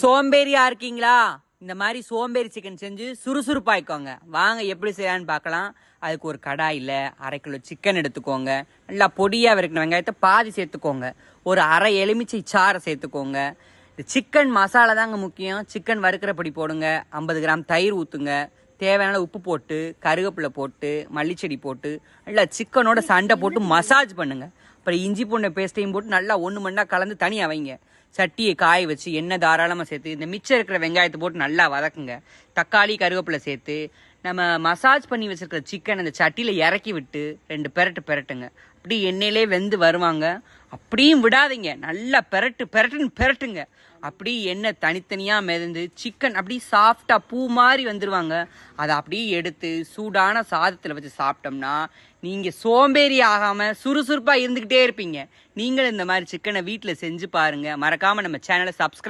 சோம்பேறியா இருக்கீங்களா? இந்த மாதிரி சோம்பேறி சிக்கன் செஞ்சு சுறுசுறுப்பாய்க்கோங்க. வாங்க எப்படி செய்யலான்னு பார்க்கலாம். அதுக்கு ஒரு கடாயில் 1/2 கிலோ சிக்கன் எடுத்துக்கோங்க. நல்லா பொடியாக வறுக்கிற வெங்காயத்தை பாதி சேர்த்துக்கோங்க. ஒரு அரை எலுமிச்சை சாறை சேர்த்துக்கோங்க. இந்த சிக்கன் மசாலா தாங்க முக்கியம். சிக்கன் வறுக்கிற பொடி போடுங்க. 50 கிராம் தயிர் ஊற்றுங்க. தேவையான உப்பு போட்டு, கருவேப்பிலை போட்டு, மல்லிச்செடி போட்டு நல்லா சிக்கனோட சண்டை போட்டு மசாஜ் பண்ணுங்க. அப்புறம் இஞ்சி பூண்டை பேஸ்ட்டையும் போட்டு நல்லா 1 மணி நேரம் கலந்து தனியாக வைங்க. சட்டியை காய வச்சு எண்ணெய் தாராளமாக சேர்த்து இந்த மிச்சம் இருக்கிற வெங்காயத்தை போட்டு நல்லா வதக்குங்க. தக்காளி கருவேப்பிலை சேர்த்து நம்ம மசாஜ் பண்ணி வச்சிருக்கிற சிக்கன் அந்த சட்டியில் இறக்கி விட்டு 2 பெரட்டுங்க. அப்படி எண்ணெயிலே வெந்து வருவாங்க. அப்படியும் விடாதீங்க, நல்லா பெரட்டுங்க. அப்படி எண்ணெய் தனித்தனியாக மிதந்து சிக்கன் அப்படி சாஃப்டாக பூ மாதிரி வந்துடுவாங்க. அதை அப்படியே எடுத்து சூடான சாதத்தில் வச்சு சாப்பிட்டோம்னா நீங்கள் சோம்பேறி ஆகாமல் சுறுசுறுப்பாக இருந்துக்கிட்டே இருப்பீங்க. நீங்களும் இந்த மாதிரி சிக்கனை வீட்டில் செஞ்சு பாருங்கள். மறக்காமல் நம்ம சேனலை சப்ஸ்கிரைப்